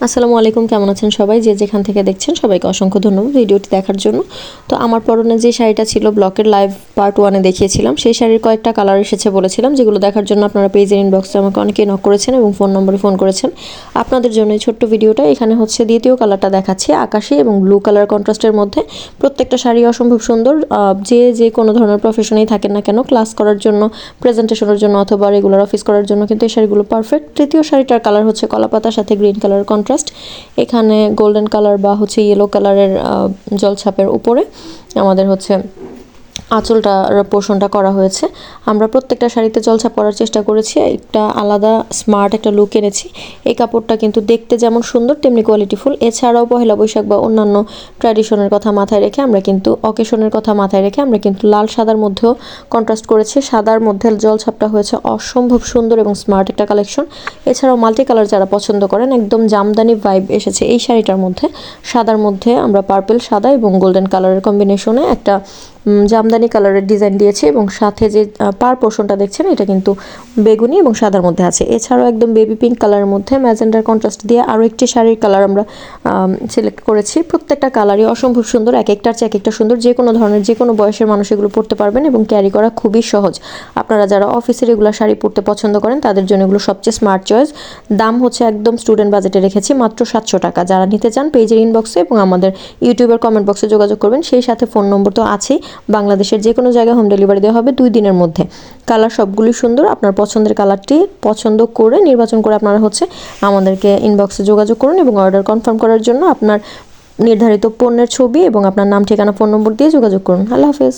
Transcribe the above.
আসসালামু আলাইকুম, কেমন আছেন সবাই? যে যেখান থেকে দেখছেন সবাইকে অসংখ্য ধন্যবাদ ভিডিওটি দেখার জন্য। তো আমার পরনে যে শাড়িটা ছিল ব্লকের লাইভ পার্ট 1-এ দেখিয়েছিলাম, সেই শাড়ির কয়েকটা কালার এসেছে বলেছিলাম, যেগুলো দেখার জন্য আপনারা পেজের ইনবক্সে আমাকে অনেকেই নক করেছেন এবং ফোন নম্বরে ফোন করেছেন। আপনাদের জন্য এই ছোট্ট ভিডিওটা। এখানে হচ্ছে দ্বিতীয় কালারটা দেখাচ্ছি, আকাশি এবং ব্লু কালার কন্ট্রাস্টের মধ্যে। প্রত্যেকটা শাড়ি অসম্ভব সুন্দর। যে কোনো ধরনের প্রফেশনেই থাকেন না কেন, ক্লাস করার জন্য, প্রেজেন্টেশনের জন্য অথবা রেগুলার অফিস করার জন্য কিন্তু এই শাড়িগুলো পারফেক্ট। তৃতীয় শাড়িটার কালার হচ্ছে কলাপাতার সাথে গ্রিন কালার কন্ট্রাস্ট। এখানে গোল্ডেন কালার বা হচ্ছে ইয়েলো কালারের জলছাপের উপরে আমাদের হচ্ছে আঁচলটা পোর্শনটা করা হয়েছে। আমরা প্রত্যেকটা শাড়িতে জলছাপ করার চেষ্টা করেছি, একটা আলাদা স্মার্ট একটা লুক এনেছি। এই কাপড়টা কিন্তু দেখতে যেমন সুন্দর তেমনি কোয়ালিটিফুল। এছাড়াও পহেলা বৈশাখ বা অন্যান্য ট্র্যাডিশনের কথা মাথায় রেখে আমরা কিন্তু অকেশনের কথা মাথায় রেখে আমরা কিন্তু লাল সাদার মধ্যেও কন্ট্রাস্ট করেছি। সাদার মধ্যে জলছাপটা হয়েছে অসম্ভব সুন্দর এবং স্মার্ট একটা কালেকশন। এছাড়াও মাল্টি কালার যারা পছন্দ করেন, একদম জামদানি ভাইব এসেছে এই শাড়িটার মধ্যে। সাদার মধ্যে আমরা পার্পল, সাদা এবং গোল্ডেন কালারের কম্বিনেশনে একটা জামদানি কালারের ডিজাইন দিয়েছি এবং সাথে যে পার পোর্শনটা দেখছেন এটা কিন্তু বেগুনি এবং সাদার মধ্যে আছে। এছাড়াও একদম বেবি পিঙ্ক কালারের মধ্যে ম্যাজেন্ডার কন্ট্রাস্ট দিয়ে আরও একটি শাড়ির কালার আমরা সিলেক্ট করেছি। প্রত্যেকটা কালারই অসম্ভব সুন্দর, এক একটার চেয়ে এক একটা সুন্দর। যে কোনো ধরনের যে কোনো বয়সের মানুষ এগুলো পরতে পারবেন এবং ক্যারি করা খুবই সহজ। আপনারা যারা অফিসের এগুলো শাড়ি পরতে পছন্দ করেন তাদের জন্য এগুলো সবচেয়ে স্মার্ট চয়েস। দাম হচ্ছে একদম স্টুডেন্ট বাজেটে রেখেছি, মাত্র 700 টাকা। যারা নিতে চান পেজের ইনবক্সে এবং আমাদের ইউটিউবের কমেন্ট বক্সে যোগাযোগ করবেন। সেই সাথে ফোন নম্বর তো আছেই। বাংলাদেশের যে কোনো জায়গায় হোম ডেলিভারি দেওয়া হবে 2 দিনের মধ্যে। কালার সবগুলি সুন্দর। আপনার পছন্দের কালারটি পছন্দ করে নির্বাচন করে আপনারা হচ্ছে আমাদেরকে ইনবক্সে যোগাযোগ করুন এবং অর্ডার কনফার্ম করার জন্য আপনার নির্ধারিত পণ্যের ছবি এবং আপনার নাম, ঠিকানা, ফোন নম্বর দিয়ে যোগাযোগ করুন। আল্লাহ হাফেজ।